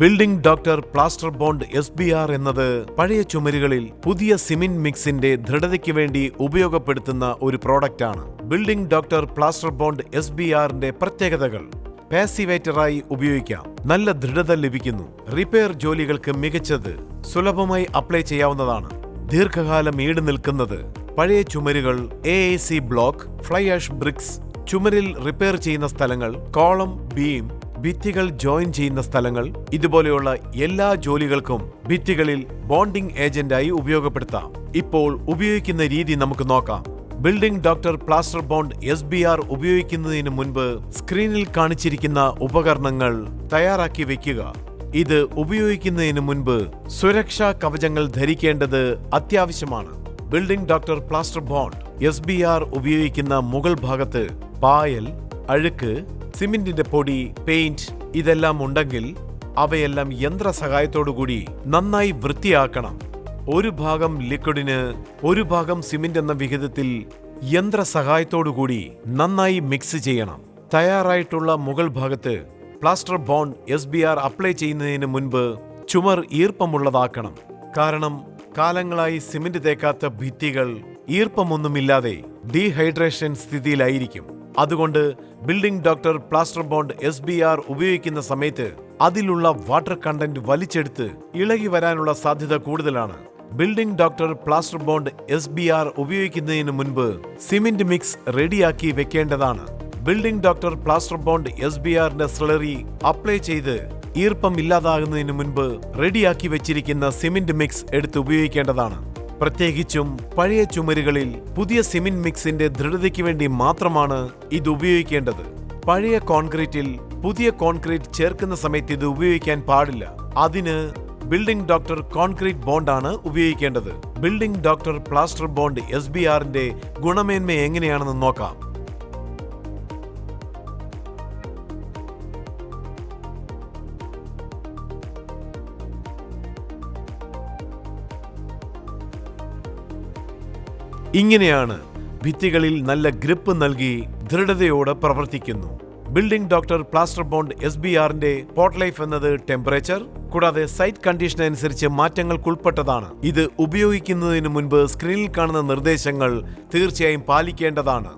Building doctor plaster bond SBR എന്നത് പഴയ ചുമരുകളിൽ പുതിയ സിമന്റ് മിക്സിന്റെ ദൃഢതയ്ക്ക് വേണ്ടി ഉപയോഗപ്പെടുത്തുന്ന ഒരു പ്രോഡക്റ്റാണ്. ബിൽഡിംഗ് ഡോക്ടർ പ്ലാസ്റ്റർ ബോണ്ട് SBRന്റെ പ്രത്യേകതകൾ: പാസിവേറ്ററായി ഉപയോഗിക്കാം, നല്ല ദൃഢത ലഭിക്കുന്നു, റിപ്പയർ ജോലികൾക്ക് മികച്ചത്, സുലഭമായി അപ്ലൈ ചെയ്യാവുന്നതാണ്, ദീർഘകാലം ഈട് നിൽക്കുന്നത്, പഴയ ചുമരുകൾ, AAC block, fly ash bricks, ചുമരിൽ റിപ്പയർ ചെയ്യുന്ന സ്ഥലങ്ങൾ, കോളം, ബീം, ഭിത്തികൾ ജോയിൻ ചെയ്യുന്ന സ്ഥലങ്ങൾ, ഇതുപോലെയുള്ള എല്ലാ ജോലികൾക്കും ഭിത്തികളിൽ ബോണ്ടിംഗ് ഏജന്റായി ഉപയോഗപ്പെടുത്താം. ഇപ്പോൾ ഉപയോഗിക്കുന്ന രീതി നമുക്ക് നോക്കാം. Building doctor plaster bond SBR ഉപയോഗിക്കുന്നതിന് മുൻപ് സ്ക്രീനിൽ കാണിച്ചിരിക്കുന്ന ഉപകരണങ്ങൾ തയ്യാറാക്കി വെക്കുക. ഇത് ഉപയോഗിക്കുന്നതിന് മുൻപ് സുരക്ഷാ കവചങ്ങൾ ധരിക്കേണ്ടത് അത്യാവശ്യമാണ്. Building doctor plaster bond SBR ഉപയോഗിക്കുന്ന മുകൾ ഭാഗത്ത് പായൽ, അഴുക്ക്, സിമന്റിന്റെ പൊടി, പെയിന്റ് ഇതെല്ലാം ഉണ്ടെങ്കിൽ അവയെല്ലാം യന്ത്ര സഹായത്തോടുകൂടി നന്നായി വൃത്തിയാക്കണം. ഒരു ഭാഗം ലിക്വിഡിന് ഒരു ഭാഗം സിമന്റ് എന്ന വിഹിതത്തിൽ യന്ത്ര സഹായത്തോടുകൂടി നന്നായി മിക്സ് ചെയ്യണം. തയ്യാറായിട്ടുള്ള മുകൾ ഭാഗത്ത് പ്ലാസ്റ്റർ ബോണ്ട് SBR അപ്ലൈ ചെയ്യുന്നതിന് മുൻപ് ചുമർ ഈർപ്പമുള്ളതാക്കണം. കാരണം കാലങ്ങളായി സിമന്റ് തേക്കാത്ത ഭിത്തികൾ ഈർപ്പമൊന്നുമില്ലാതെ ഡീഹൈഡ്രേഷൻ സ്ഥിതിയിലായിരിക്കും. അതുകൊണ്ട് building doctor plaster bond SBR ഉപയോഗിക്കുന്ന സമയത്ത് അതിലുള്ള വാട്ടർ കണ്ടന്റ് വലിച്ചെടുത്ത് ഇളകി വരാനുള്ള സാധ്യത കൂടുതലാണ്. Building doctor plaster bond SBR ഉപയോഗിക്കുന്നതിന് മുൻപ് സിമന്റ് മിക്സ് റെഡിയാക്കി വെക്കേണ്ടതാണ്. ബിൽഡിംഗ് ഡോക്ടർ പ്ലാസ്റ്റർ ബോണ്ട് SBRന്റെ സ്ലറി അപ്ലൈ ചെയ്ത് ഈർപ്പം ഇല്ലാതാകുന്നതിന് മുൻപ് റെഡിയാക്കി വെച്ചിരിക്കുന്ന സിമന്റ് മിക്സ് എടുത്ത് ഉപയോഗിക്കേണ്ടതാണ്. പ്രത്യേകിച്ചും പഴയ ചുമരുകളിൽ പുതിയ സിമന്റ് മിക്സിന്റെ ദൃഢതയ്ക്ക് വേണ്ടി മാത്രമാണ് ഇത് ഉപയോഗിക്കേണ്ടത്. പഴയ കോൺക്രീറ്റിൽ പുതിയ കോൺക്രീറ്റ് ചേർക്കുന്ന സമയത്ത് ഇത് ഉപയോഗിക്കാൻ പാടില്ല. അതിന് ബിൽഡിംഗ് ഡോക്ടർ കോൺക്രീറ്റ് ബോണ്ടാണ് ഉപയോഗിക്കേണ്ടത്. ബിൽഡിംഗ് ഡോക്ടർ പ്ലാസ്റ്റർ ബോണ്ട് SBRന്റെ ഗുണമേന്മ എങ്ങനെയാണെന്ന് നോക്കാം. ഇങ്ങനെയാണ് ഭിത്തികളിൽ നല്ല ഗ്രിപ്പ് നൽകി ദൃഢതയോടെ പ്രവർത്തിക്കുന്നു. ബിൽഡിംഗ് ഡോക്ടർ പ്ലാസ്റ്റർ ബോണ്ട് SBRന്റെ പോട്ട് ലൈഫ് എന്നത് ടെമ്പറേച്ചർ കൂടാതെ സൈറ്റ് കണ്ടീഷൻ അനുസരിച്ച് മാറ്റങ്ങൾക്കുൾപ്പെട്ടതാണ്. ഇത് ഉപയോഗിക്കുന്നതിന് മുൻപ് സ്ക്രീനിൽ കാണുന്ന നിർദ്ദേശങ്ങൾ തീർച്ചയായും പാലിക്കേണ്ടതാണ്.